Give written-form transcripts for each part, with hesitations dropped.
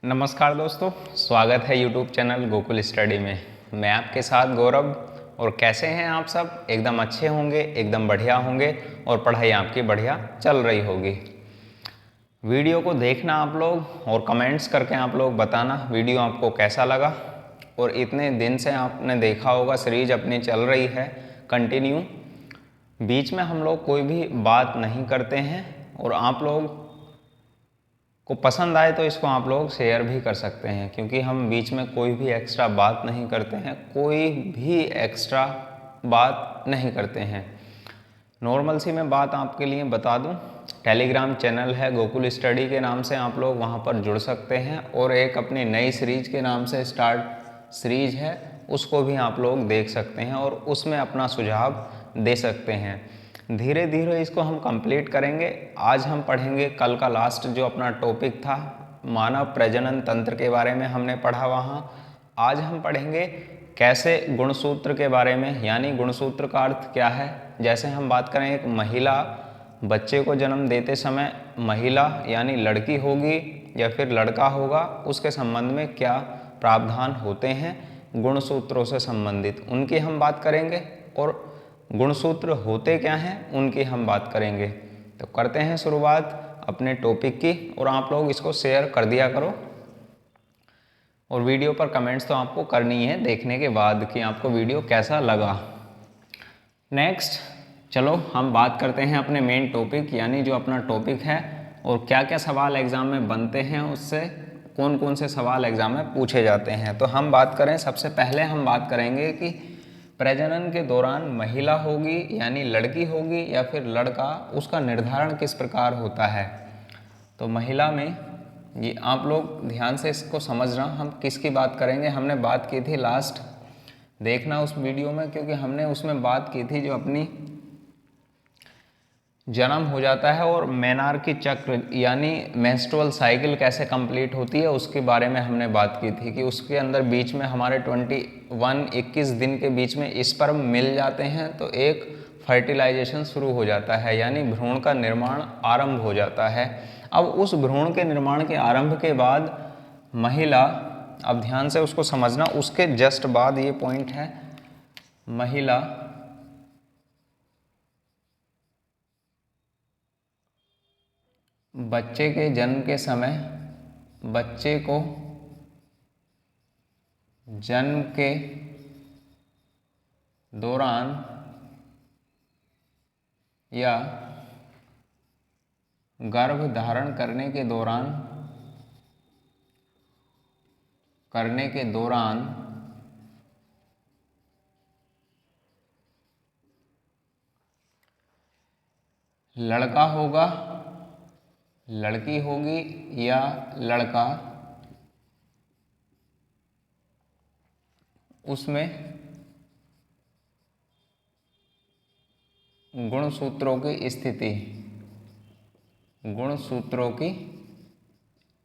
नमस्कार दोस्तों, स्वागत है यूट्यूब चैनल गोकुल स्टडी में। मैं आपके साथ गौरव। और कैसे हैं आप सब? एकदम अच्छे होंगे, एकदम बढ़िया होंगे और पढ़ाई आपकी बढ़िया चल रही होगी। वीडियो को देखना आप लोग और कमेंट्स करके आप लोग बताना वीडियो आपको कैसा लगा। और इतने दिन से आपने देखा होगा सीरीज अपनी चल रही है कंटिन्यू, बीच में हम लोग कोई भी बात नहीं करते हैं। और आप लोग को पसंद आए तो इसको आप लोग शेयर भी कर सकते हैं, क्योंकि हम बीच में कोई भी एक्स्ट्रा बात नहीं करते हैं, कोई भी एक्स्ट्रा बात नहीं करते हैं। नॉर्मल सी मैं बात आपके लिए बता दूं, टेलीग्राम चैनल है गोकुल स्टडी के नाम से, आप लोग वहां पर जुड़ सकते हैं। और एक अपनी नई सीरीज के नाम से स्टार्ट सीरीज है, उसको भी आप लोग देख सकते हैं और उसमें अपना सुझाव दे सकते हैं। धीरे धीरे इसको हम कंप्लीट करेंगे। आज हम पढ़ेंगे कल का लास्ट जो अपना टॉपिक था मानव प्रजनन तंत्र के बारे में हमने पढ़ा वहाँ। आज हम पढ़ेंगे कैसे गुणसूत्र के बारे में, यानी गुणसूत्र का अर्थ क्या है। जैसे हम बात करें, एक महिला बच्चे को जन्म देते समय महिला यानी लड़की होगी या फिर लड़का होगा, उसके संबंध में क्या प्रावधान होते हैं गुणसूत्रों से संबंधित, उनकी हम बात करेंगे। और गुणसूत्र होते क्या हैं उनकी हम बात करेंगे। तो करते हैं शुरुआत अपने टॉपिक की, और आप लोग इसको शेयर कर दिया करो। और वीडियो पर कमेंट्स तो आपको करनी है देखने के बाद कि आपको वीडियो कैसा लगा। नेक्स्ट चलो हम बात करते हैं अपने मेन टॉपिक, यानी जो अपना टॉपिक है और क्या क्या सवाल एग्ज़ाम में बनते हैं, उससे कौन कौन से सवाल एग्ज़ाम में पूछे जाते हैं। तो हम बात करें, सबसे पहले हम बात करेंगे कि प्रजनन के दौरान महिला होगी यानी लड़की होगी या फिर लड़का, उसका निर्धारण किस प्रकार होता है। तो महिला में ये आप लोग ध्यान से इसको समझना, हम किसकी बात करेंगे। हमने बात की थी लास्ट, देखना उस वीडियो में, क्योंकि हमने उसमें बात की थी जो अपनी जन्म हो जाता है और मेनार्की चक्र यानी मेंस्ट्रुअल साइकिल कैसे कंप्लीट होती है उसके बारे में हमने बात की थी कि उसके अंदर बीच में हमारे 21 दिन के बीच में स्पर्म मिल जाते हैं तो एक फर्टिलाइजेशन शुरू हो जाता है, यानी भ्रूण का निर्माण आरंभ हो जाता है। अब उस भ्रूण के निर्माण के आरंभ के बाद महिला, अब ध्यान से उसको समझना, उसके जस्ट बाद ये पॉइंट है, महिला बच्चे के जन्म के समय, बच्चे को जन्म के दौरान या गर्भ धारण करने के दौरान लड़का होगा, लड़की होगी या लड़का, उसमें गुणसूत्रों की स्थिति, गुणसूत्रों की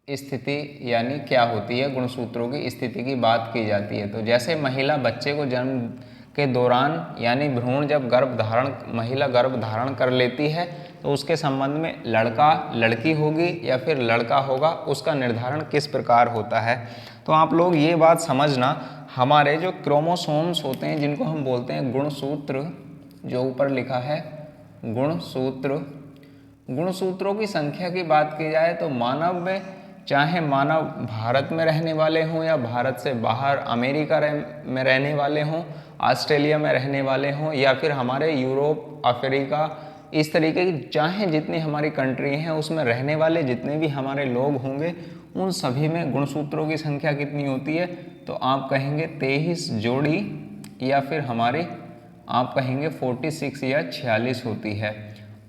स्थिति यानी क्या होती है, गुणसूत्रों की स्थिति की बात की जाती है। तो जैसे महिला बच्चे को जन्म के दौरान यानी भ्रूण जब महिला गर्भ धारण कर लेती है तो उसके संबंध में लड़का लड़की होगी या फिर लड़का होगा, उसका निर्धारण किस प्रकार होता है। तो आप लोग ये बात समझना, हमारे जो क्रोमोसोम्स होते हैं जिनको हम बोलते हैं गुणसूत्र, जो ऊपर लिखा है गुणसूत्र, गुणसूत्रों की संख्या की बात की जाए तो मानव में, चाहे मानव भारत में रहने वाले हों या भारत से बाहर अमेरिका में रहने वाले हों, ऑस्ट्रेलिया में रहने वाले हों या फिर हमारे यूरोप, अफ्रीका, इस तरीके की चाहे जितनी हमारी कंट्री हैं उसमें रहने वाले जितने भी हमारे लोग होंगे, उन सभी में गुणसूत्रों की संख्या कितनी होती है। तो आप कहेंगे 23 जोड़ी या फिर हमारी आप कहेंगे 46 या 46 होती है।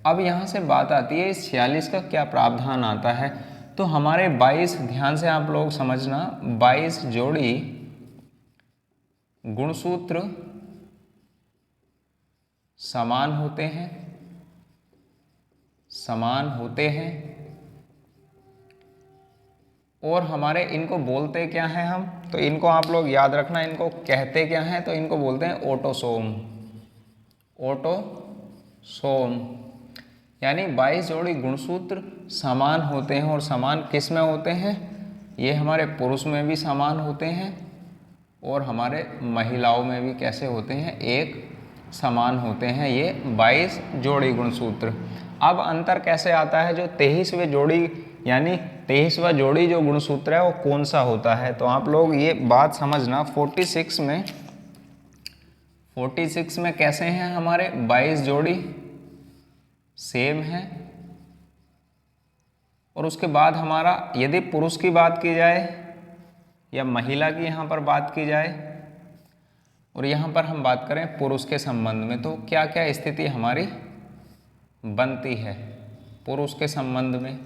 अब यहाँ से बात आती है इस 46 का क्या प्रावधान आता है। तो हमारे 22, ध्यान से आप लोग समझना, 22 जोड़ी गुणसूत्र समान होते हैं और हमारे इनको बोलते क्या हैं हम, तो इनको आप लोग याद रखना, इनको कहते क्या हैं, तो इनको बोलते हैं ऑटोसोम। ऑटोसोम यानी 22 जोड़ी गुणसूत्र समान होते हैं, और समान किस में होते हैं, ये हमारे पुरुष में भी समान होते हैं और हमारे महिलाओं में भी कैसे होते हैं, एक समान होते हैं ये 22 जोड़ी गुणसूत्र। अब अंतर कैसे आता है, जो 23वें जोड़ी यानी 23वां जोड़ी जो गुणसूत्र है वो कौन सा होता है, तो आप लोग ये बात समझना। 46 में कैसे हैं हमारे 22 जोड़ी सेम है। और उसके बाद हमारा यदि पुरुष की बात की जाए या महिला की यहाँ पर बात की जाए और यहाँ पर हम बात करें पुरुष के संबंध में, तो क्या क्या स्थिति हमारी बनती है पुरुष के संबंध में।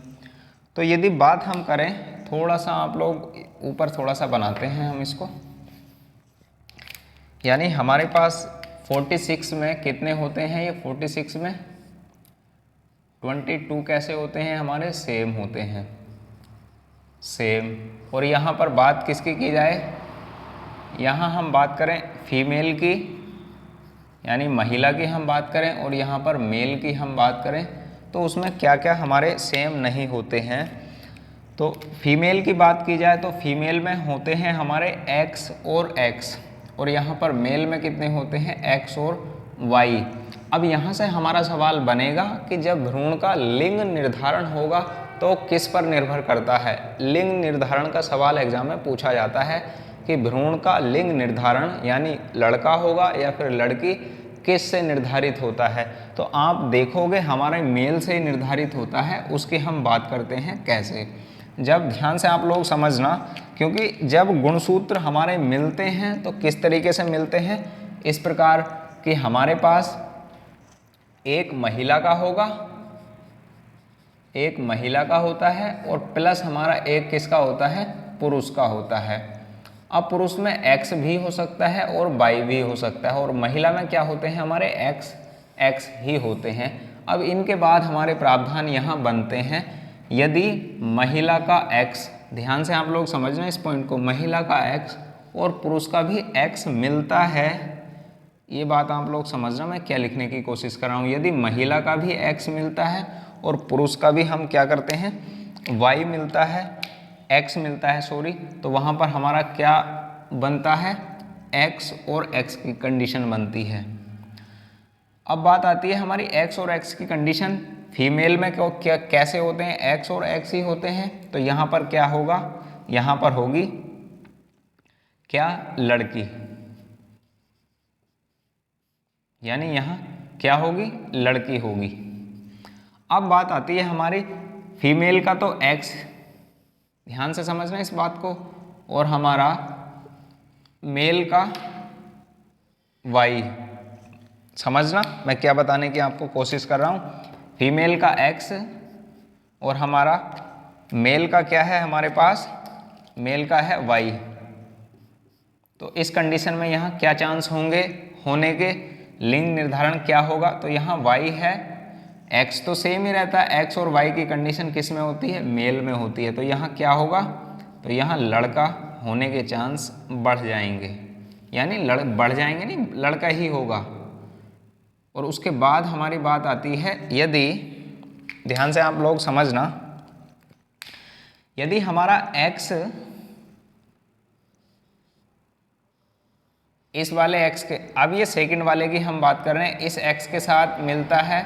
तो यदि बात हम करें, थोड़ा सा आप लोग ऊपर थोड़ा सा बनाते हैं हम इसको, यानी हमारे पास 46 में कितने होते हैं, ये 46 में 22 कैसे होते हैं हमारे, सेम होते हैं, सेम। और यहाँ पर बात किसकी की जाए, यहाँ हम बात करें फीमेल की यानी महिला की हम बात करें और यहाँ पर मेल की हम बात करें, तो उसमें क्या क्या हमारे सेम नहीं होते हैं। तो फीमेल की बात की जाए तो फीमेल में होते हैं हमारे x और x, और यहाँ पर मेल में कितने होते हैं, x और y। अब यहाँ से हमारा सवाल बनेगा कि जब भ्रूण का लिंग निर्धारण होगा तो किस पर निर्भर करता है। लिंग निर्धारण का सवाल एग्जाम में पूछा जाता है कि भ्रूण का लिंग निर्धारण यानी लड़का होगा या फिर लड़की, किस से निर्धारित होता है। तो आप देखोगे हमारे मेल से निर्धारित होता है। उसकी हम बात करते हैं कैसे, जब ध्यान से आप लोग समझना, क्योंकि जब गुणसूत्र हमारे मिलते हैं तो किस तरीके से मिलते हैं, इस प्रकार कि हमारे पास एक महिला का होगा, एक महिला का होता है और प्लस हमारा एक किसका होता है, पुरुष का होता है। अब पुरुष में x भी हो सकता है और y भी हो सकता है, और महिला में क्या होते हैं हमारे x ही होते हैं। अब इनके बाद हमारे प्रावधान यहाँ बनते हैं, यदि महिला का x, ध्यान से आप लोग समझना इस पॉइंट को, महिला का x और पुरुष का भी x मिलता है, ये बात आप लोग समझना मैं क्या लिखने की कोशिश कर रहा हूँ। यदि महिला का भी x मिलता है और पुरुष का भी हम क्या करते हैं, y मिलता है, x मिलता है सॉरी, तो वहाँ पर हमारा क्या बनता है, x और x की कंडीशन बनती है। अब बात आती है हमारी x और x की कंडीशन, फीमेल में क्या कैसे होते हैं, x और x ही होते हैं। तो यहाँ पर क्या होगा, यहाँ पर होगी क्या, लड़की, यानी यहाँ क्या होगी, लड़की होगी। अब बात आती है हमारी फीमेल का, तो x, ध्यान से समझना इस बात को, और हमारा मेल का y, समझना मैं क्या बताने की आपको कोशिश कर रहा हूँ। फीमेल का x और हमारा मेल का क्या है हमारे पास, मेल का है y। तो इस कंडीशन में यहाँ क्या चांस होंगे होने के, लिंग निर्धारण क्या होगा, तो यहाँ y है, x तो सेम ही रहता है, x और y की कंडीशन किस में होती है, मेल में होती है। तो यहाँ क्या होगा, तो यहाँ लड़का होने के चांस बढ़ जाएंगे, यानी बढ़ जाएंगे नहीं, लड़का ही होगा। और उसके बाद हमारी बात आती है, यदि ध्यान से आप लोग समझना, यदि हमारा x इस वाले x के, अब ये सेकंड वाले की हम बात कर रहे हैं, इस x के साथ मिलता है,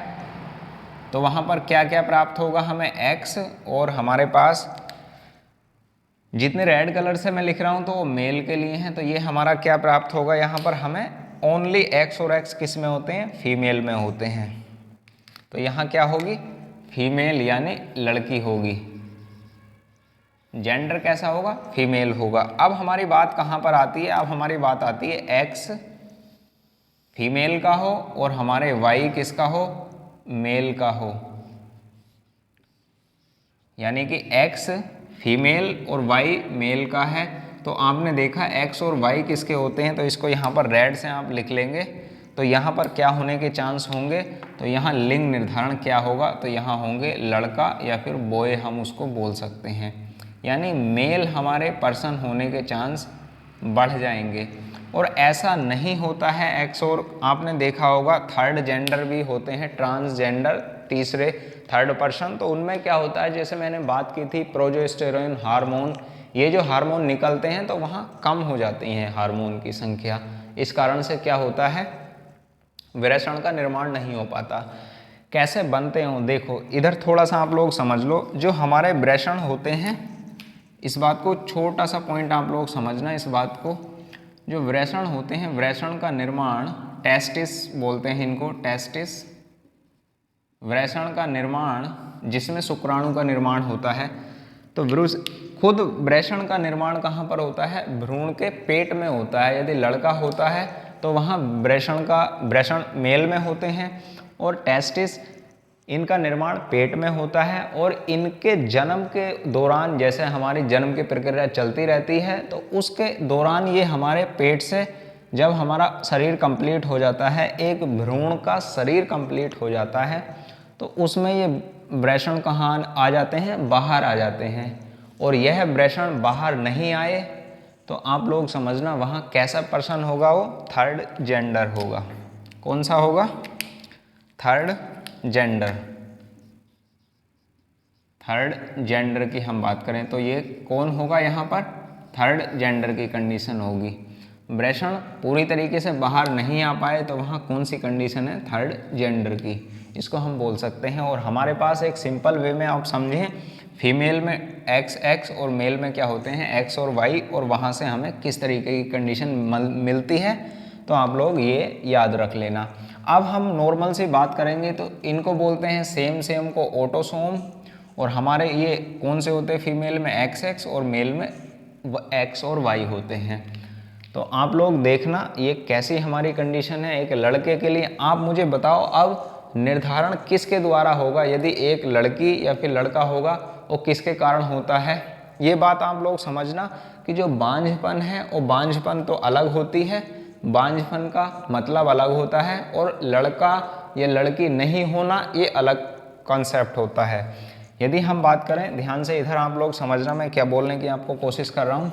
तो वहाँ पर क्या क्या प्राप्त होगा हमें, x, और हमारे पास जितने रेड कलर से मैं लिख रहा हूँ तो वो मेल के लिए हैं, तो ये हमारा क्या प्राप्त होगा, यहाँ पर हमें ओनली x और x किस में होते हैं, फीमेल में होते हैं। तो यहाँ क्या होगी, फीमेल यानी लड़की होगी, जेंडर कैसा होगा, फीमेल होगा। अब हमारी बात कहाँ पर आती है, अब हमारी बात आती है x फीमेल का हो और हमारे y किसका हो, मेल का हो, यानी कि x फीमेल और y मेल का है। तो आपने देखा x और y किसके होते हैं, तो इसको यहाँ पर रेड से आप लिख लेंगे। तो यहाँ पर क्या होने के चांस होंगे, तो यहाँ लिंग निर्धारण क्या होगा, तो यहाँ होंगे लड़का या फिर बॉय हम उसको बोल सकते हैं, यानी मेल हमारे पर्सन होने के चांस बढ़ जाएंगे। और ऐसा नहीं होता है एक्स, और आपने देखा होगा थर्ड जेंडर भी होते हैं, ट्रांसजेंडर, तीसरे थर्ड पर्सन। तो उनमें क्या होता है, जैसे मैंने बात की थी प्रोजेस्टेरोन हार्मोन, ये जो हार्मोन निकलते हैं तो वहाँ कम हो जाती हैं हार्मोन की संख्या। इस कारण से क्या होता है, वृषण का निर्माण नहीं हो पाता। कैसे बनते हो, देखो इधर थोड़ा सा आप लोग समझ लो। जो हमारे वृषण होते हैं, इस बात को छोटा सा पॉइंट आप लोग समझना इस बात को, जो वृषण होते हैं, वृषण का निर्माण टेस्टिस बोलते हैं इनको, टेस्टिस, वृषण का निर्माण जिसमें शुक्राणु का निर्माण होता है। तो खुद वृषण का निर्माण कहाँ पर होता है, भ्रूण के पेट में होता है। यदि लड़का होता है तो वहाँ वृषण मेल में होते हैं, और टेस्टिस इनका निर्माण पेट में होता है। और इनके जन्म के दौरान, जैसे हमारी जन्म की प्रक्रिया चलती रहती है, तो उसके दौरान ये हमारे पेट से, जब हमारा शरीर कंप्लीट हो जाता है, एक भ्रूण का शरीर कंप्लीट हो जाता है, तो उसमें ये वृषण कहाँ आ जाते हैं, बाहर आ जाते हैं। और यह वृषण बाहर नहीं आए तो आप लोग समझना वहाँ कैसा पर्सन होगा, वो थर्ड जेंडर होगा। कौन सा होगा, थर्ड जेंडर। थर्ड जेंडर की हम बात करें तो ये कौन होगा, यहाँ पर थर्ड जेंडर की कंडीशन होगी। वृषण पूरी तरीके से बाहर नहीं आ पाए तो वहाँ कौन सी कंडीशन है, थर्ड जेंडर की, इसको हम बोल सकते हैं। और हमारे पास एक सिंपल वे में आप समझें, फीमेल में XX और मेल में क्या होते हैं, X और Y, और वहाँ से हमें किस तरीके की कंडीशन मिलती है, तो आप लोग ये याद रख लेना। अब हम नॉर्मल सी बात करेंगे तो इनको बोलते हैं सेम को ऑटोसोम, और हमारे ये कौन से होते हैं, फीमेल में XX और मेल में X और Y होते हैं। तो आप लोग देखना ये कैसी हमारी कंडीशन है एक लड़के के लिए। आप मुझे बताओ अब निर्धारण किसके द्वारा होगा, यदि एक लड़की या फिर लड़का होगा वो किसके कारण होता है। ये बात आप लोग समझना कि जो बांझपन है वो बांझपन तो अलग होती है, बांझपन का मतलब अलग होता है, और लड़का या लड़की नहीं होना ये अलग कॉन्सेप्ट होता है। यदि हम बात करें, ध्यान से इधर आप लोग समझना मैं क्या बोलने की आपको कोशिश कर रहा हूँ।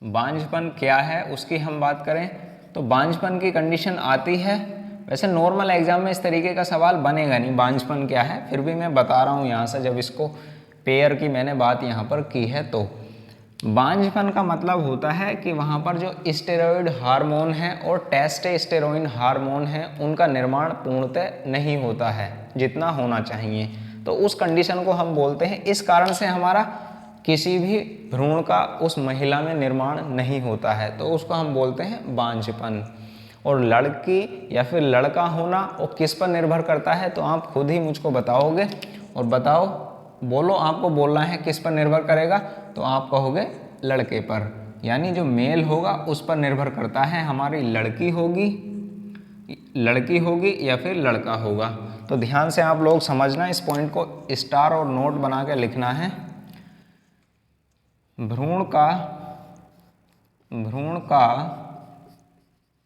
बांझपन क्या है उसकी हम बात करें तो बांझपन की कंडीशन आती है, वैसे नॉर्मल एग्जाम में इस तरीके का सवाल बनेगा नहीं बांझपन क्या है, फिर भी मैं बता रहा हूँ यहाँ से, जब इसको पेयर की मैंने बात यहाँ पर की है। तो बांझपन का मतलब होता है कि वहाँ पर जो स्टेरॉयड हार्मोन है और टेस्टोस्टेरोन हार्मोन है उनका निर्माण पूर्णतः नहीं होता है जितना होना चाहिए, तो उस कंडीशन को हम बोलते हैं। इस कारण से हमारा किसी भी भ्रूण का उस महिला में निर्माण नहीं होता है, तो उसको हम बोलते हैं बांझपन। और लड़की या फिर लड़का होना वो किस पर निर्भर करता है, तो आप खुद ही मुझको बताओगे, और बताओ, बोलो, आपको बोलना है किस पर निर्भर करेगा, तो आप कहोगे लड़के पर, यानी जो मेल होगा उस पर निर्भर करता है हमारी लड़की होगी या फिर लड़का होगा। तो ध्यान से आप लोग समझना, इस पॉइंट को स्टार और नोट बना के लिखना है। भ्रूण का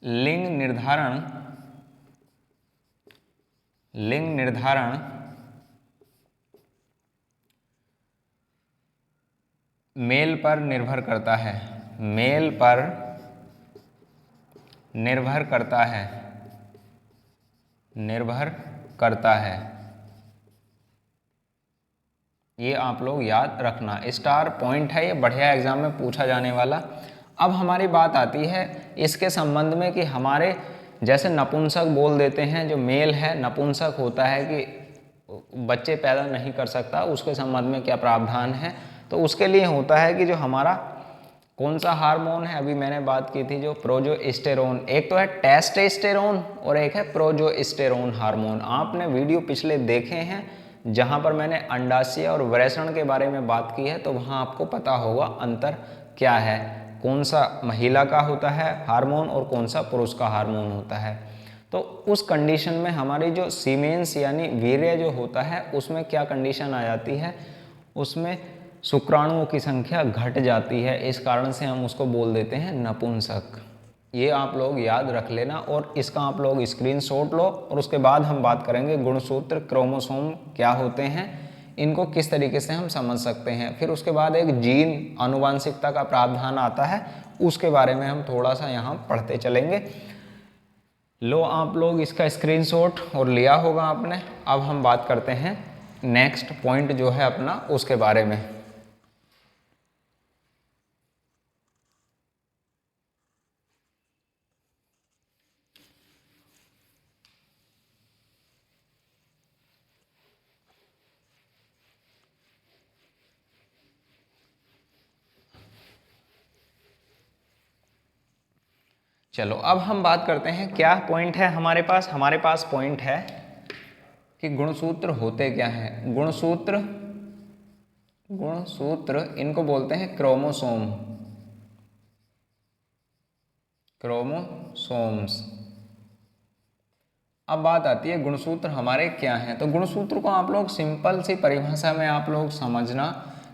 लिंग निर्धारण मेल पर निर्भर करता है, मेल पर निर्भर करता है। ये आप लोग याद रखना, स्टार पॉइंट है, ये बढ़िया एग्जाम में पूछा जाने वाला। अब हमारी बात आती है इसके संबंध में कि हमारे जैसे नपुंसक बोल देते हैं, जो मेल है नपुंसक होता है कि बच्चे पैदा नहीं कर सकता, उसके संबंध में क्या प्रावधान है, तो उसके लिए होता है कि जो हमारा कौन सा हार्मोन है, अभी मैंने बात की थी जो प्रोजेस्टेरोन, एक तो है टेस्टोस्टेरोन और एक है प्रोजेस्टेरोन हार्मोन। आपने वीडियो पिछले देखे हैं जहाँ पर मैंने अंडाशय और वृषण के बारे में बात की है, तो वहाँ आपको पता होगा अंतर क्या है, कौन सा महिला का होता है हार्मोन और कौन सा पुरुष का हार्मोन होता है। तो उस कंडीशन में हमारी जो सीमेंस यानी वीर्य जो होता है उसमें क्या कंडीशन आ जाती है, उसमें शुक्राणुओं की संख्या घट जाती है, इस कारण से हम उसको बोल देते हैं नपुंसक। ये आप लोग याद रख लेना और इसका आप लोग स्क्रीनशॉट लो, और उसके बाद हम बात करेंगे गुणसूत्र क्रोमोसोम क्या होते हैं, इनको किस तरीके से हम समझ सकते हैं। फिर उसके बाद एक जीन आनुवांशिकता का प्रावधान आता है, उसके बारे में हम थोड़ा सा यहाँ पढ़ते चलेंगे। लो आप लोग इसका स्क्रीनशॉट और लिया होगा आपने। अब हम बात करते हैं नेक्स्ट पॉइंट जो है अपना उसके बारे में। चलो अब हम बात करते हैं क्या पॉइंट है हमारे पास पॉइंट है कि गुणसूत्र होते क्या हैं। गुणसूत्र इनको बोलते हैं क्रोमोसोम्स। अब बात आती है गुणसूत्र हमारे क्या हैं। तो गुणसूत्र को आप लोग सिंपल सी परिभाषा में आप लोग समझना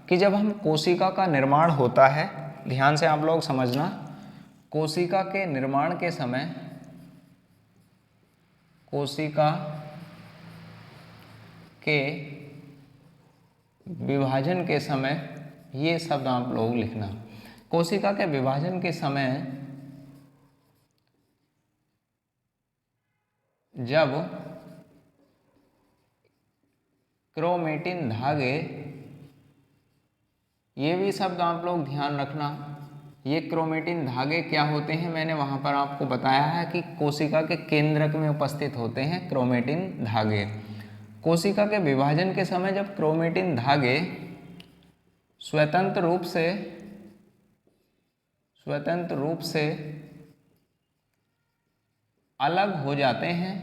कि जब हम कोशिका का निर्माण होता है, ध्यान से आप लोग समझना, कोशिका के निर्माण के समय, कोशिका के विभाजन के समय, ये शब्द आप लोग लिखना। कोशिका के विभाजन के समय जब क्रोमेटिन धागे, ये भी शब्द आप लोग ध्यान रखना, ये क्रोमेटिन धागे क्या होते हैं, मैंने वहां पर आपको बताया है कि कोशिका के केंद्रक में उपस्थित होते हैं क्रोमेटिन धागे। कोशिका के विभाजन के समय जब क्रोमेटिन धागे स्वतंत्र रूप से अलग हो जाते हैं,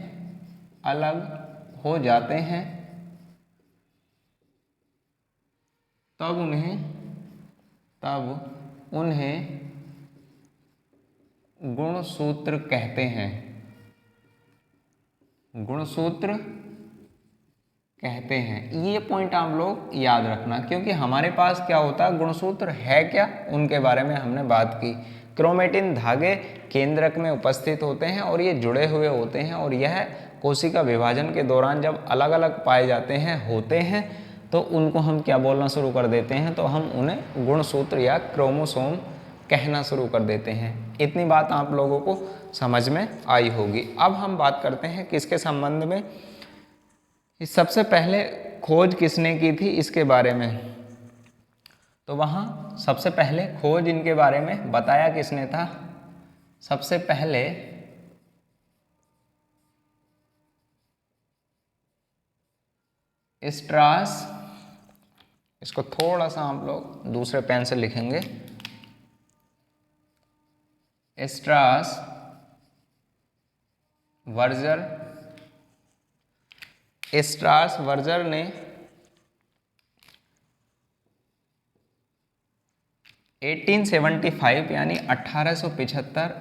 तब उन्हें गुणसूत्र कहते हैं। गुणसूत्र कहते हैं। ये पॉइंट आप लोग याद रखना, क्योंकि हमारे पास क्या होता है, गुणसूत्र है क्या, उनके बारे में हमने बात की। क्रोमेटिन धागे केंद्रक में उपस्थित होते हैं और ये जुड़े हुए होते हैं, और यह कोशिका विभाजन के दौरान जब अलग अलग पाए जाते हैं होते हैं तो उनको हम क्या बोलना शुरू कर देते हैं, तो हम उन्हें गुणसूत्र या क्रोमोसोम कहना शुरू कर देते हैं। इतनी बात आप लोगों को समझ में आई होगी। अब हम बात करते हैं किसके संबंध में, सबसे पहले खोज किसने की थी इसके बारे में। तो वहाँ सबसे पहले खोज इनके बारे में बताया किसने था, सबसे पहले स्ट्रास, इसको थोड़ा सा आप लोग दूसरे पेन से लिखेंगे, स्ट्रास वर्जर ने 1875 यानी 1875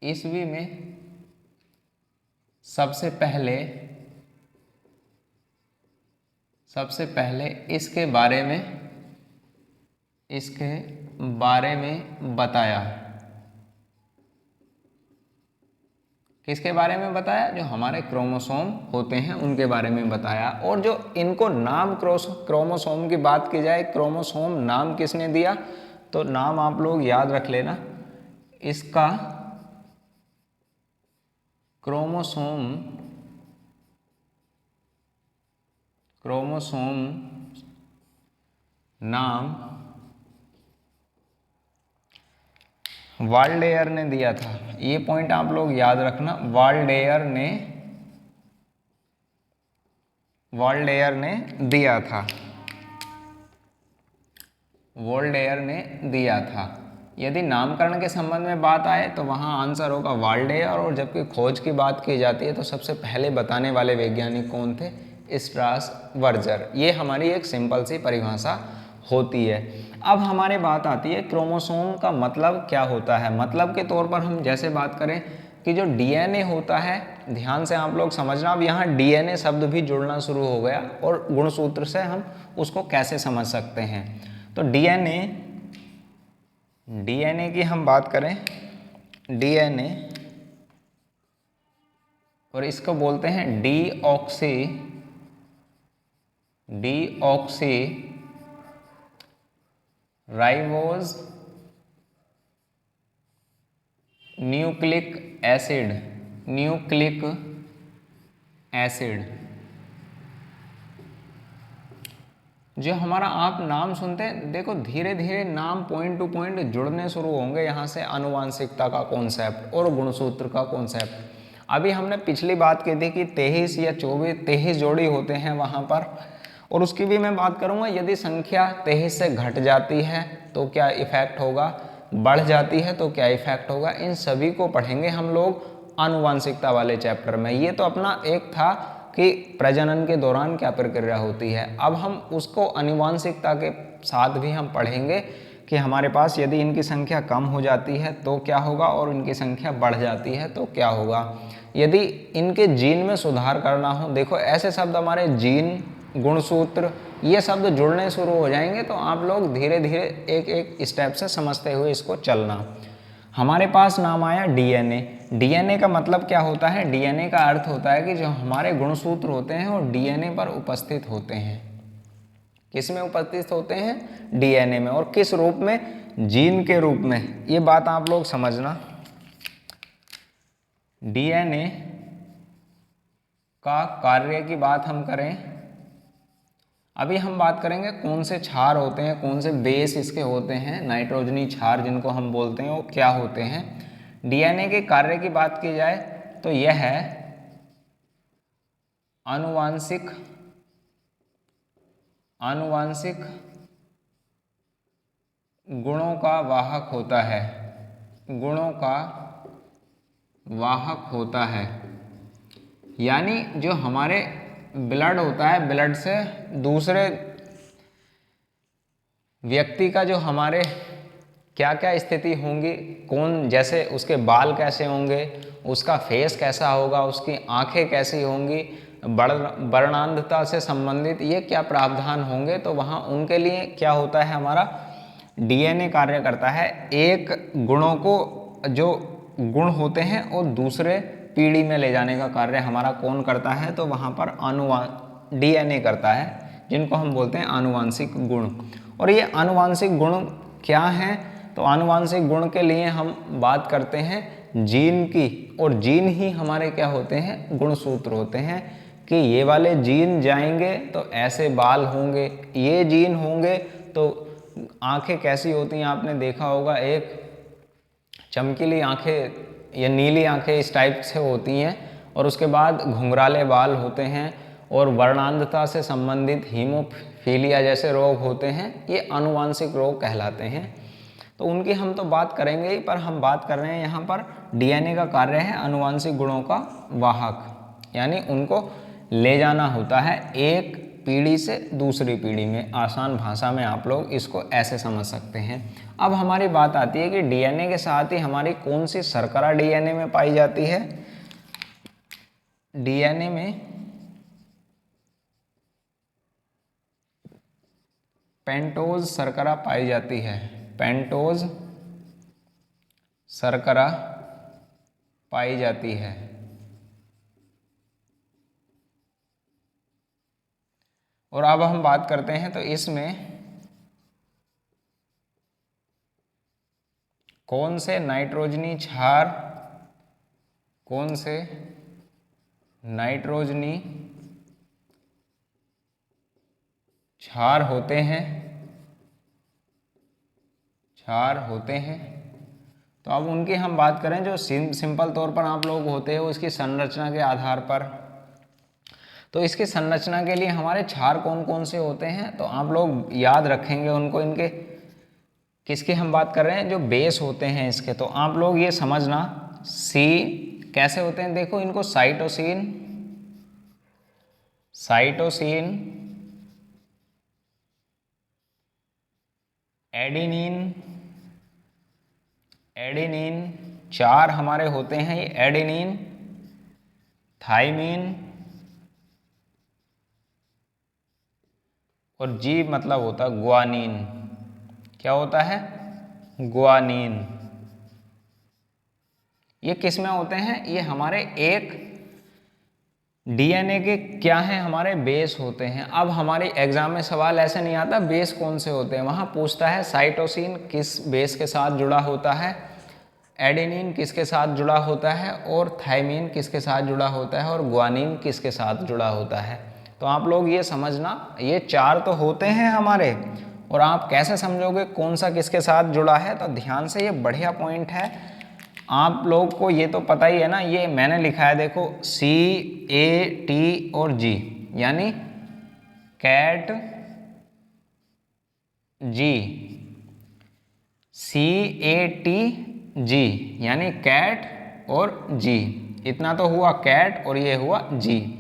ईस्वी में सबसे पहले इसके बारे में बताया। किसके बारे में बताया, जो हमारे क्रोमोसोम होते हैं उनके बारे में बताया। और जो इनको नाम क्रोमोसोम की बात की जाए, क्रोमोसोम नाम किसने दिया, तो नाम आप लोग याद रख लेना, इसका क्रोमोसोम नाम वाल्डेयर ने दिया था। ये पॉइंट आप लोग याद रखना, वाल्डेयर ने दिया था। यदि नामकरण के संबंध में बात आए तो वहाँ आंसर होगा वाल्डेयर, और जबकि खोज की बात की जाती है तो सबसे पहले बताने वाले वैज्ञानिक कौन थे, स्ट्रास वर्जर। ये हमारी एक सिंपल सी परिभाषा होती है। अब हमारे बात आती है क्रोमोसोम का मतलब क्या होता है। मतलब के तौर पर हम जैसे बात करें कि जो डीएनए होता है, ध्यान से आप लोग समझना, अब यहाँ डीएनए शब्द भी जुड़ना शुरू हो गया, और गुणसूत्र से हम उसको कैसे समझ सकते हैं। तो डीएनए की हम बात करें, डीएनए और इसको बोलते हैं डीऑक्सी राइबोज न्यूक्लिक एसिड। जो हमारा आप नाम सुनते हैं, देखो धीरे धीरे नाम पॉइंट टू पॉइंट जुड़ने शुरू होंगे यहाँ से, आनुवांशिकता का कॉन्सेप्ट और गुणसूत्र का कॉन्सेप्ट। अभी हमने पिछली बात की थी कि 23 या 23 जोड़ी होते हैं वहाँ पर, और उसकी भी मैं बात करूँगा। यदि संख्या 23 से घट जाती है तो क्या इफेक्ट होगा, बढ़ जाती है तो क्या इफेक्ट होगा, इन सभी को पढ़ेंगे हम लोग आनुवांशिकता वाले चैप्टर में। ये तो अपना एक था कि प्रजनन के दौरान क्या प्रक्रिया होती है। अब हम उसको आनुवांशिकता के साथ भी हम पढ़ेंगे कि हमारे पास यदि इनकी संख्या कम हो जाती है तो क्या होगा, और इनकी संख्या बढ़ जाती है तो क्या होगा। यदि इनके जीन में सुधार करना हो, देखो ऐसे शब्द हमारे जीन, गुणसूत्र, ये शब्द जुड़ने शुरू हो जाएंगे तो आप लोग धीरे धीरे एक एक स्टेप से समझते हुए इसको चलना। हमारे पास नाम आया डीएनए। डीएनए का मतलब क्या होता है? डीएनए का अर्थ होता है कि जो हमारे गुणसूत्र होते हैं वो डीएनए पर उपस्थित होते हैं। किस में उपस्थित होते हैं? डीएनए में। और किस रूप में? जीन के रूप में। ये बात आप लोग समझना। डीएनए का कार्य की बात हम करें, अभी हम बात करेंगे कौन से क्षार होते हैं, कौन से बेस इसके होते हैं, नाइट्रोजनी क्षार जिनको हम बोलते हैं, वो क्या होते हैं। डीएनए के कार्य की बात की जाए तो यह है आनुवांशिक गुणों का वाहक होता है। गुणों का वाहक होता है, यानी जो हमारे ब्लड होता है, ब्लड से दूसरे व्यक्ति का जो हमारे क्या क्या स्थिति होंगी, कौन, जैसे उसके बाल कैसे होंगे, उसका फेस कैसा होगा, उसकी आंखें कैसी होंगी, वर्णांधता से संबंधित ये क्या प्रावधान होंगे, तो वहाँ उनके लिए क्या होता है, हमारा डीएनए कार्य करता है। एक गुणों को, जो गुण होते हैं और दूसरे पीढ़ी में ले जाने का कार्य हमारा कौन करता है, तो वहाँ पर डीएनए करता है, जिनको हम बोलते हैं आनुवांशिक गुण। और ये आनुवांशिक गुण क्या हैं? तो आनुवांशिक गुण के लिए हम बात करते हैं जीन की, और जीन ही हमारे क्या होते हैं? गुणसूत्र होते हैं। कि ये वाले जीन जाएंगे तो ऐसे बाल होंगे, ये जीन होंगे तो आंखें कैसी होती हैं, आपने देखा होगा, एक चमकीली आंखें या नीली आंखें इस टाइप से होती हैं, और उसके बाद घुंघराले बाल होते हैं, और वर्णांधता से संबंधित हीमोफीलिया जैसे रोग होते हैं, ये आनुवांशिक रोग कहलाते हैं। तो उनकी हम तो बात करेंगे ही, पर हम बात कर रहे हैं यहाँ पर डीएनए का कार्य है आनुवांशिक गुणों का वाहक, यानी उनको ले जाना होता है एक पीढ़ी से दूसरी पीढ़ी में। आसान भाषा में आप लोग इसको ऐसे समझ सकते हैं। अब हमारी बात आती है कि डीएनए के साथ ही हमारी कौन सी शर्करा डीएनए में पाई जाती है। डीएनए में पेंटोज शर्करा पाई जाती है। पेंटोज शर्करा पाई जाती है। और अब हम बात करते हैं तो इसमें कौन से नाइट्रोजनी क्षार, कौन से नाइट्रोजनी क्षार होते हैं, क्षार होते हैं। तो अब उनकी हम बात करें, जो सिंपल तौर पर आप लोग होते हैं उसकी संरचना के आधार पर, तो इसकी संरचना के लिए हमारे क्षार कौन कौन से होते हैं, तो आप लोग याद रखेंगे उनको। इनके किसकी हम बात कर रहे हैं? जो बेस होते हैं इसके। तो आप लोग ये समझना, सी कैसे होते हैं, देखो इनको साइटोसिन, एडेनिन, चार हमारे होते हैं ये एडेनिन, थाइमिन, और जी मतलब होता है ग्वानिन। क्या होता है? ग्वानिन। ये किस में होते हैं? ये हमारे एक डीएनए के क्या हैं, हमारे बेस होते हैं। अब हमारे एग्जाम में सवाल ऐसे नहीं आता बेस कौन से होते हैं, वहाँ पूछता है साइटोसिन किस बेस के साथ जुड़ा होता है, एडेनिन किसके साथ जुड़ा होता है, और थाइमिन किसके साथ जुड़ा होता है, और ग्वानिन किसके साथ जुड़ा होता है। तो आप लोग ये समझना, ये 4 तो होते हैं हमारे, और आप कैसे समझोगे कौन सा किसके साथ जुड़ा है। तो ध्यान से, ये बढ़िया पॉइंट है, आप लोग को ये तो पता ही है ना, ये मैंने लिखा है देखो CAT और G, यानी कैट जी, CATG यानी कैट और जी, इतना तो हुआ कैट और ये हुआ जी।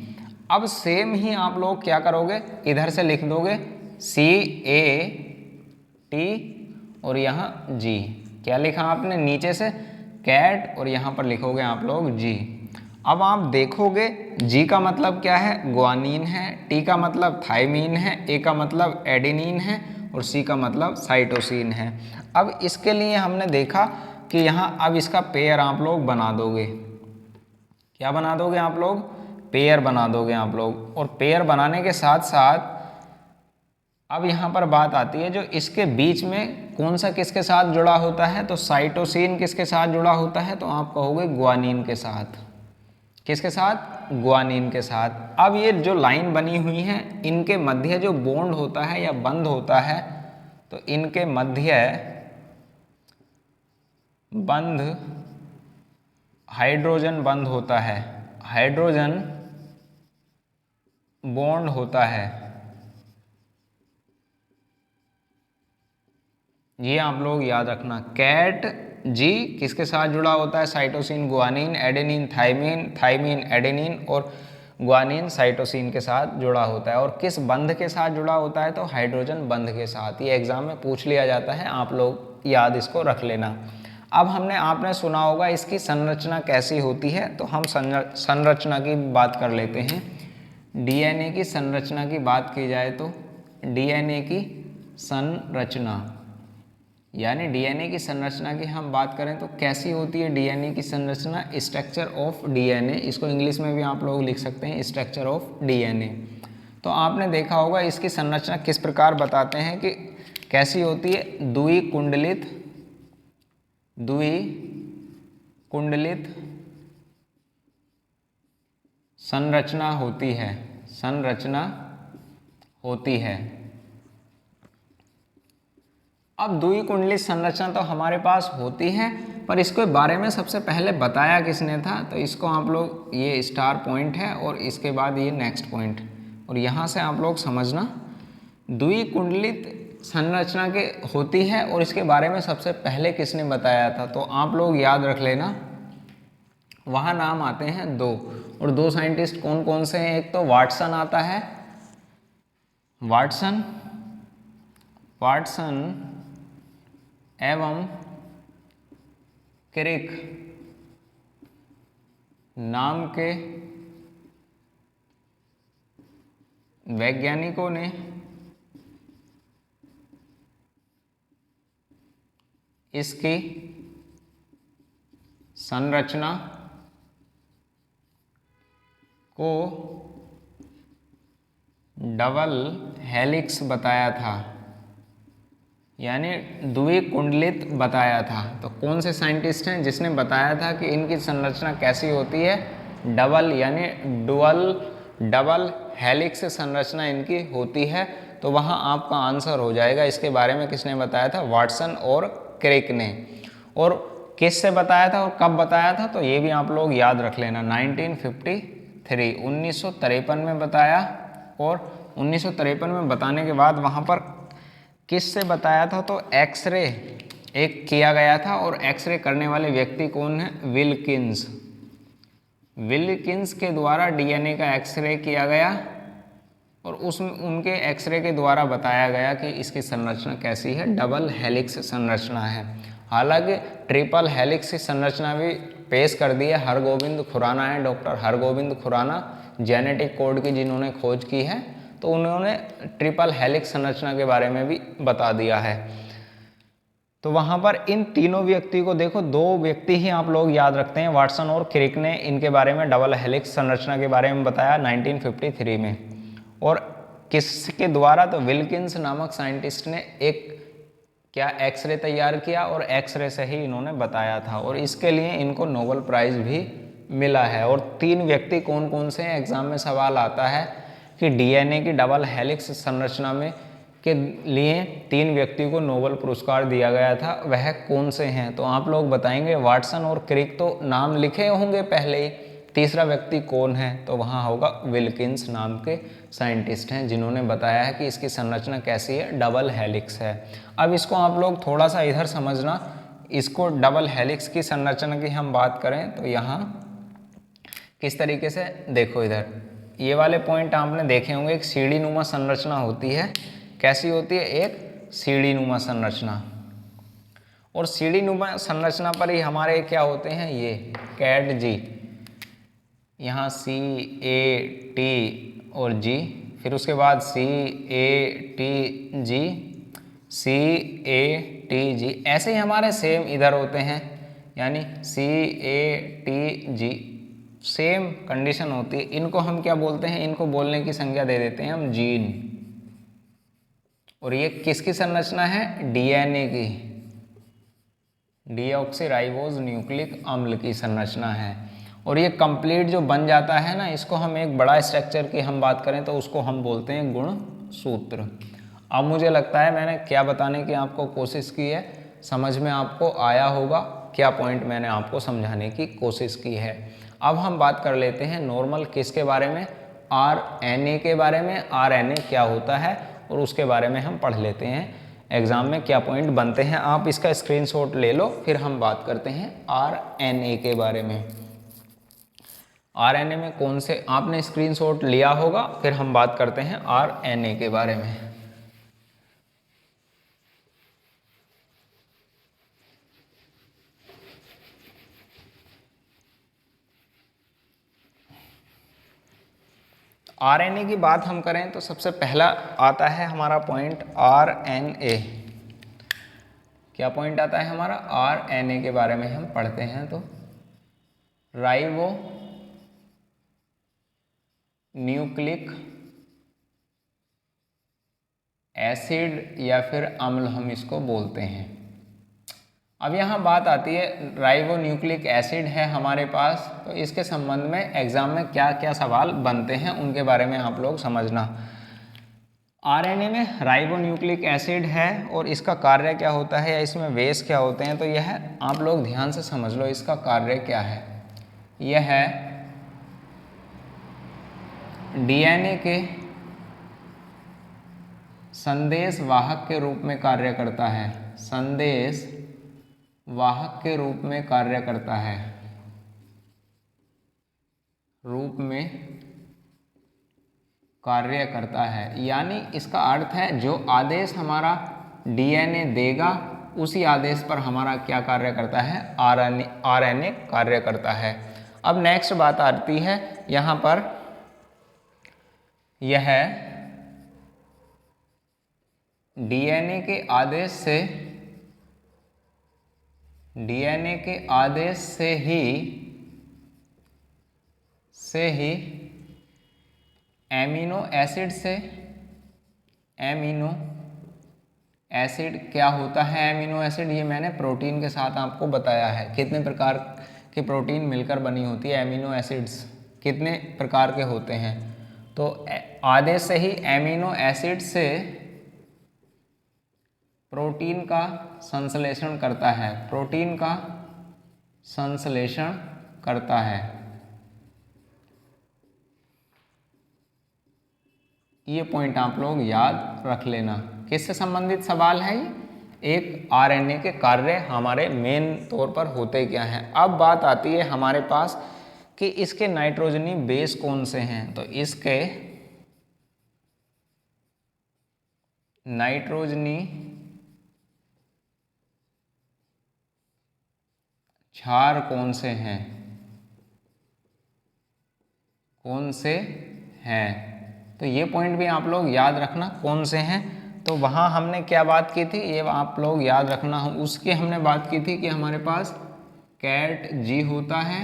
अब सेम ही आप लोग क्या करोगे, इधर से लिख दोगे CAT और यहाँ जी। क्या लिखा आपने नीचे से, कैट, और यहाँ पर लिखोगे आप लोग जी। अब आप देखोगे जी का मतलब क्या है, ग्वानिन है, टी का मतलब थाइमीन है, ए का मतलब एडेनिन है, और सी का मतलब साइटोसिन है। अब इसके लिए हमने देखा कि यहाँ अब इसका पेयर आप लोग बना दोगे। क्या बना दोगे आप लोग, पेयर बना दोगे आप लोग। और पेयर बनाने के साथ साथ अब यहाँ पर बात आती है जो इसके बीच में कौन सा किसके साथ जुड़ा होता है, तो साइटोसिन किसके साथ जुड़ा होता है, तो आप कहोगे ग्वानिन के साथ। किसके साथ, ग्वानिन के साथ। अब ये जो लाइन बनी हुई है, इनके मध्य जो बॉन्ड होता है या बंध होता है, तो इनके मध्य बंध हाइड्रोजन बंध होता है, हाइड्रोजन बॉन्ड होता है। ये आप लोग याद रखना, कैट जी किसके साथ जुड़ा होता है, cytosine guanine, adenine thymine, thymine adenine, और ग्वानिन साइटोसिन के साथ जुड़ा होता है। और किस बंध के साथ जुड़ा होता है, तो हाइड्रोजन बंध के साथ। ये एग्जाम में पूछ लिया जाता है, आप लोग याद इसको रख लेना। अब आपने सुना होगा इसकी संरचना कैसी होती है, तो हम संरचना की बात कर लेते हैं। डीएनए की संरचना की बात की जाए तो डीएनए की संरचना, यानी डीएनए की संरचना की हम बात करें तो कैसी होती है डीएनए की संरचना, स्ट्रक्चर ऑफ डीएनए, इसको इंग्लिश में भी आप लोग लिख सकते हैं स्ट्रक्चर ऑफ डीएनए। तो आपने देखा होगा इसकी संरचना किस प्रकार बताते हैं कि कैसी होती है, द्विकुंडलित संरचना होती है, संरचना होती है। अब द्विकुंडलित संरचना तो हमारे पास होती है, पर इसके बारे में सबसे पहले बताया किसने था, तो इसको आप लोग, ये स्टार पॉइंट है और इसके बाद ये नेक्स्ट पॉइंट, और यहाँ से आप लोग समझना द्विकुंडलित संरचना के होती है और इसके बारे में सबसे पहले किसने बताया था, तो आप लोग याद रख लेना। वहाँ नाम आते हैं 2, और 2 साइंटिस्ट कौन कौन से हैं, एक तो वाटसन आता है, वाटसन एवं क्रिक नाम के वैज्ञानिकों ने इसकी संरचना को डबल हेलिक्स बताया था, यानी द्विकुंडलित बताया था। तो कौन से साइंटिस्ट हैं जिसने बताया था कि इनकी संरचना कैसी होती है, डबल यानी डबल हेलिक्स संरचना इनकी होती है। तो वहाँ आपका आंसर हो जाएगा, इसके बारे में किसने बताया था, वाटसन और क्रिक ने। और किस से बताया था और कब बताया था, तो ये भी आप लोग याद रख लेना, 1953 में बताया। और 1953 में बताने के बाद वहाँ पर किस से बताया था, तो एक्सरे एक किया गया था, और एक्सरे करने वाले व्यक्ति कौन है, विल्किंस के द्वारा डीएनए का एक्सरे किया गया, और उनके एक्सरे के द्वारा बताया गया कि इसकी संरचना कैसी है, डबल हेलिक्स संरचना है। हालांकि ट्रिपल हेलिक्स की संरचना भी पेश कर दी है, हरगोविंद खुराना है, doctor Hargobind Khorana, genetic code की जिन्होंने खोज की है, तो उन्होंने ट्रिपल हेलिक्स संरचना के बारे में भी बता दिया है। तो वहाँ पर इन तीनों व्यक्ति को देखो, दो व्यक्ति ही आप लोग याद रखते हैं, वाटसन और क्रिक ने इनके बारे में डबल हेलिक्स संरचना के बारे में बताया 1953 में। और किसके द्वारा? तो विल्किंस नामक साइंटिस्ट ने एक क्या एक्सरे तैयार किया और एक्सरे से ही इन्होंने बताया था, और इसके लिए इनको नोबेल प्राइज भी मिला है। और तीन व्यक्ति कौन कौन से हैं? एग्जाम में सवाल आता है कि डीएनए की डबल हेलिक्स संरचना में के लिए तीन व्यक्ति को नोबेल पुरस्कार दिया गया था, वह कौन से हैं? तो आप लोग बताएंगे वाटसन और क्रिक तो नाम लिखे होंगे पहले ही, तीसरा व्यक्ति कौन है? तो वहाँ होगा विल्किंस नाम के साइंटिस्ट हैं, जिन्होंने बताया है कि इसकी संरचना कैसी है, डबल हेलिक्स है। अब इसको आप लोग थोड़ा सा इधर समझना, इसको डबल हेलिक्स की संरचना की हम बात करें तो यहाँ किस तरीके से, देखो इधर ये वाले पॉइंट आपने देखे होंगे, एक सीढ़ी नुमा संरचना होती है। कैसी होती है? एक सीढ़ी नुमा संरचना। और सीढ़ी नुमा संरचना पर ही हमारे क्या होते हैं? ये कैट जी, यहाँ सी ए टी और जी, फिर उसके बाद सी A T ji, C A T जी, ऐसे ही हमारे सेम इधर होते हैं, यानी C A T G, same condition होती है। इनको हम क्या बोलते हैं? इनको बोलने की संज्ञा दे देते हैं हम जीन। और ये किसकी संरचना है? डीएनए की, डीऑक्सीराइबोज न्यूक्लिक अम्ल की संरचना है। और ये कंप्लीट जो बन जाता है ना, इसको हम एक बड़ा स्ट्रक्चर की हम बात करें तो उसको हम बोलते हैं गुणसूत्र। अब मुझे लगता है मैंने क्या बताने की आपको कोशिश की है, समझ में आपको आया होगा क्या पॉइंट मैंने आपको समझाने की कोशिश की है। अब हम बात कर लेते हैं नॉर्मल किसके बारे में? आरएनए के बारे में। आरएनए क्या होता है और उसके बारे में हम पढ़ लेते हैं, एग्जाम में क्या पॉइंट बनते हैं। आप इसका स्क्रीनशॉट ले लो, फिर हम बात करते हैं आरएनए के बारे में। आरएनए में कौन से, आपने स्क्रीनशॉट लिया होगा, फिर हम बात करते हैं आरएनए के बारे में। आरएनए की बात हम करें तो सबसे पहला आता है हमारा पॉइंट आरएनए। क्या पॉइंट आता है हमारा? आरएनए के बारे में हम पढ़ते हैं तो राइबो न्यूक्लिक एसिड या फिर अम्ल हम इसको बोलते हैं। अब यहाँ बात आती है, राइबो न्यूक्लिक एसिड है हमारे पास, तो इसके संबंध में एग्जाम में क्या क्या सवाल बनते हैं उनके बारे में आप लोग समझना। आरएनए में राइबो न्यूक्लिक एसिड है और इसका कार्य क्या होता है या इसमें बेस क्या होते हैं, तो यह आप लोग ध्यान से समझ लो, इसका कार्य क्या है। यह है डीएनए के संदेश वाहक के रूप में कार्य करता है, संदेश वाहक के रूप में कार्य करता है, रूप में कार्य करता है। यानी इसका अर्थ है जो आदेश हमारा डीएनए देगा उसी आदेश पर हमारा क्या कार्य करता है? आरएनए कार्य करता है। अब नेक्स्ट बात आती है यहाँ पर, यह डीएनए के आदेश से, डीएनए के आदेश से ही एमिनो एसिड से, एमिनो एसिड क्या होता है? एमिनो एसिड ये मैंने प्रोटीन के साथ आपको बताया है, कितने प्रकार के प्रोटीन मिलकर बनी होती है एमिनो एसिड्स, कितने प्रकार के होते हैं। तो आदेश से ही एमिनो एसिड से प्रोटीन का संश्लेषण करता है, प्रोटीन का संश्लेषण करता है। ये पॉइंट आप लोग याद रख लेना। किससे संबंधित सवाल है ये? एक आरएनए के कार्य हमारे मेन तौर पर होते क्या हैं। अब बात आती है हमारे पास कि इसके नाइट्रोजनी बेस कौन से हैं, तो इसके नाइट्रोजनी क्षार कौन से हैं, कौन से हैं, तो ये पॉइंट भी आप लोग याद रखना कौन से हैं। तो वहाँ हमने क्या बात की थी, ये आप लोग याद रखना। उसकी हमने बात की थी कि हमारे पास कैट जी होता है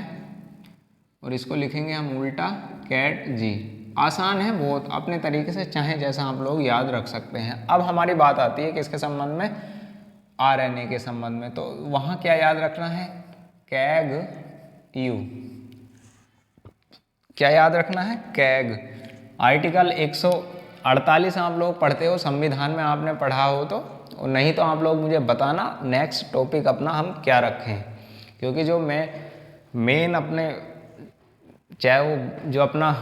और इसको लिखेंगे हम उल्टा कैट जी। आसान है बहुत, अपने तरीके से चाहे जैसा आप लोग याद रख सकते हैं। अब हमारी बात आती है किसके संबंध में, आरएनए के संबंध में। तो वहाँ क्या याद रखना है, कैग यू। क्या याद रखना है, कैग। आर्टिकल 148 आप लोग पढ़ते हो, संविधान में आपने पढ़ा हो तो, और नहीं तो आप लोग मुझे बताना नेक्स्ट टॉपिक अपना हम क्या रखें, क्योंकि जो मैं मेन अपने चाहे वो जो अपना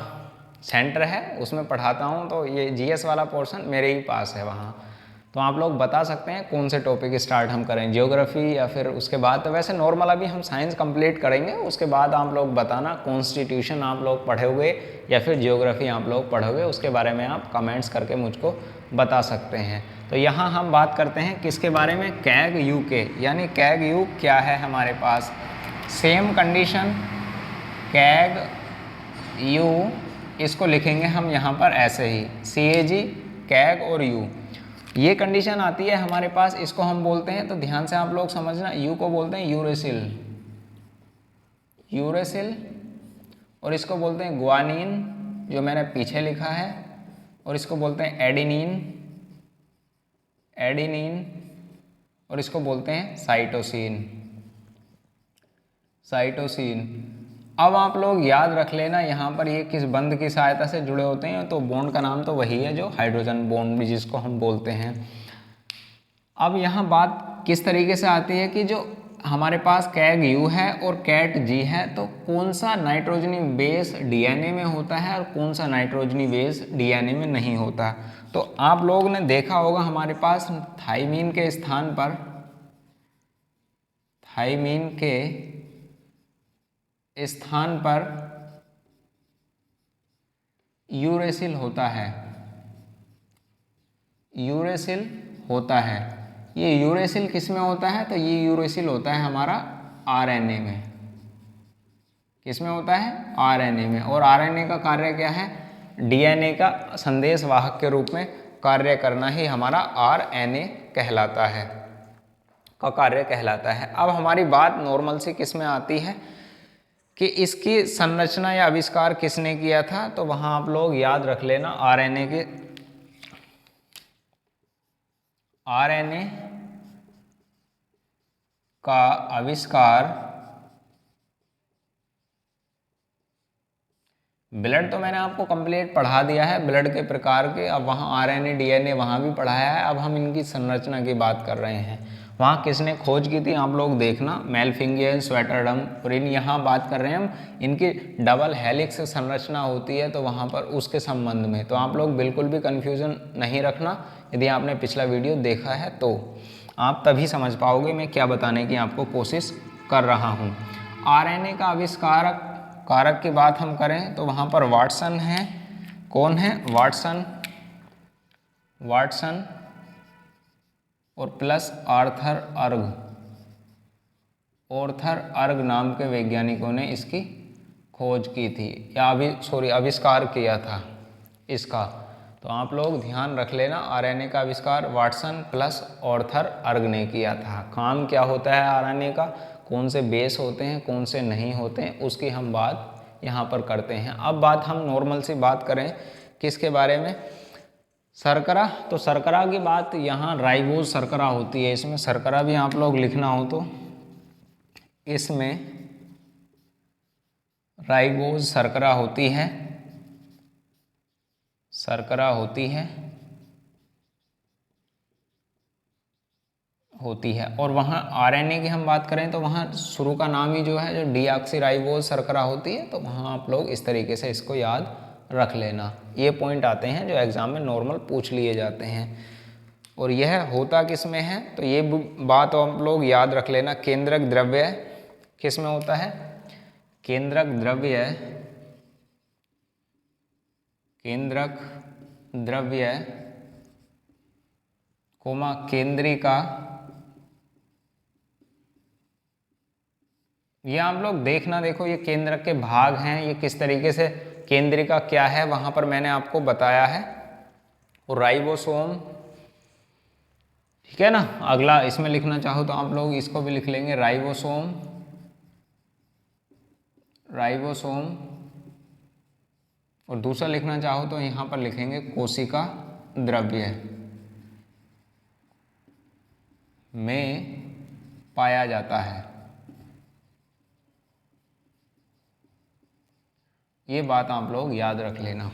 सेंटर है उसमें पढ़ाता हूँ, तो ये जीएस वाला पोर्शन मेरे ही पास है वहाँ। तो आप लोग बता सकते हैं कौन से टॉपिक स्टार्ट हम करें, ज्योग्राफी या फिर उसके बाद। तो वैसे नॉर्मल अभी हम साइंस कंप्लीट करेंगे, उसके बाद आप लोग बताना कॉन्स्टिट्यूशन आप लोग पढ़ोगे या फिर ज्योग्राफी आप लोग पढ़ोगे, उसके बारे में आप कमेंट्स करके मुझको बता सकते हैं। तो यहाँ हम बात करते हैं किसके बारे में, कैग यू के। यानी कैग यू क्या है हमारे पास, सेम कंडीशन कैग यू, इसको लिखेंगे हम यहाँ पर ऐसे ही CAG कैग और यू। ये कंडीशन आती है हमारे पास, इसको हम बोलते हैं, तो ध्यान से आप लोग समझना, यू को बोलते हैं यूरेसिल, यूरेसिल, और इसको बोलते हैं ग्वानिन जो मैंने पीछे लिखा है, और इसको बोलते हैं एडिनिन, एडिनिन, और इसको बोलते हैं साइटोसिन, साइटोसिन। अब आप लोग याद रख लेना यहाँ पर ये किस बंध की सहायता से जुड़े होते हैं, तो बॉन्ड का नाम तो वही है जो हाइड्रोजन बॉन्ड भी जिसको हम बोलते हैं। अब यहाँ बात किस तरीके से आती है कि जो हमारे पास कैग यू है और कैट जी है, तो कौन सा नाइट्रोजनी बेस डीएनए में होता है और कौन सा नाइट्रोजनी बेस डीएनए में नहीं होता। तो आप लोग ने देखा होगा हमारे पास थाइमीन के स्थान पर, थाइमीन के स्थान पर यूरेसिल होता है, यूरेसिल होता है। ये यूरेसिल किस में होता है, तो ये यूरेसिल होता है हमारा आरएनए में। किस में होता है, आरएनए में। और आरएनए का कार्य क्या है, डीएनए का संदेश वाहक के रूप में कार्य करना ही हमारा आरएनए कहलाता है, का कार्य कहलाता है। अब हमारी बात नॉर्मल से किस में आती है कि इसकी संरचना या आविष्कार किसने किया था, तो वहां आप लोग याद रख लेना आरएनए के, आरएनए का आविष्कार, ब्लड तो मैंने आपको कंप्लीट पढ़ा दिया है, ब्लड के प्रकार के। अब वहाँ आरएनए डीएनए वहाँ भी पढ़ाया है। अब हम इनकी संरचना की बात कर रहे हैं। वहाँ किसने खोज की थी आप लोग देखना, मेलफिंगियन, स्वेटरडम। और इन यहाँ बात कर रहे हैं हम, इनकी डबल हेलिक्स संरचना होती है, तो वहाँ पर उसके संबंध में। तो आप लोग बिल्कुल भी कन्फ्यूजन नहीं रखना, यदि आपने पिछला वीडियो देखा है तो आप तभी समझ पाओगे मैं क्या बताने की आपको कोशिश कर रहा हूँ। आरएनए का आविष्कारक कारक की बात हम करें तो वहाँ पर वाटसन है। कौन है, वाटसन, वाटसन और प्लस आर्थर अर्ग, ऑर्थर अर्ग नाम के वैज्ञानिकों ने इसकी खोज की थी, या आविष्कार किया था इसका। तो आप लोग ध्यान रख लेना, आरएनए का आविष्कार वाटसन प्लस ऑर्थर अर्ग ने किया था। काम क्या होता है आरएनए का, कौन से बेस होते हैं कौन से नहीं होते हैं, उसकी हम बात यहाँ पर करते हैं। अब बात हम नॉर्मल सी बात करें किसके बारे में, शर्करा। तो शर्करा की बात यहाँ राइबोज शर्करा होती है, इसमें शर्करा भी आप लोग लिखना हो तो इसमें राइबोज शर्करा होती है, शर्करा होती है और वहाँ आरएनए की हम बात करें तो वहाँ शुरू का नाम ही जो है जो डीऑक्सीराइबोज शर्करा होती है। तो वहाँ आप लोग इस तरीके से इसको याद रख लेना। ये पॉइंट आते हैं जो एग्जाम में नॉर्मल पूछ लिए जाते हैं। और यह होता किस में है, तो ये बात आप लोग याद रख लेना, केंद्रक द्रव्य किस में होता है, केंद्रक द्रव्य, केंद्रक द्रव्य कोमा केंद्रिका। ये आप लोग देखना, देखो ये केंद्रक के भाग हैं, ये किस तरीके से, केंद्रिका क्या है वहाँ पर मैंने आपको बताया है। और राइबोसोम, ठीक है ना। अगला इसमें लिखना चाहो तो आप लोग इसको भी लिख लेंगे, राइबोसोम, राइबोसोम। और दूसरा लिखना चाहो तो यहाँ पर लिखेंगे कोशिका द्रव्य में पाया जाता है। ये बात आप लोग याद रख लेना।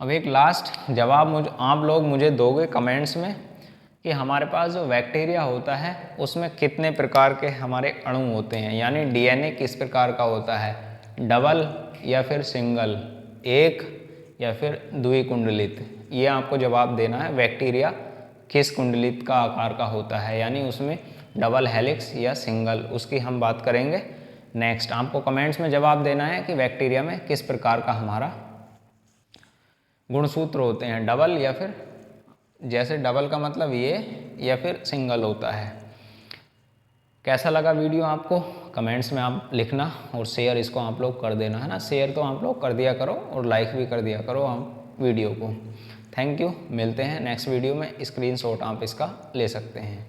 अब एक लास्ट जवाब आप लोग मुझे दोगे कमेंट्स में कि हमारे पास जो बैक्टीरिया होता है उसमें कितने प्रकार के हमारे अणु होते हैं, यानी डीएनए किस प्रकार का होता है, डबल या फिर सिंगल, एक या फिर द्विकुंडलित। ये आपको जवाब देना है, बैक्टीरिया किस कुंडलित का आकार का होता है, यानी उसमें डबल हेलिक्स या सिंगल, उसकी हम बात करेंगे नेक्स्ट। आपको कमेंट्स में जवाब देना है कि बैक्टीरिया में किस प्रकार का हमारा गुणसूत्र होते हैं, डबल या फिर, जैसे डबल का मतलब ये, या फिर सिंगल होता है। कैसा लगा वीडियो आपको कमेंट्स में आप लिखना, और शेयर इसको आप लोग कर देना, है ना। शेयर तो आप लोग कर दिया करो और लाइक भी कर दिया करो आप वीडियो को। थैंक यू, मिलते हैं नेक्स्ट वीडियो में। स्क्रीनशॉट आप इसका ले सकते हैं।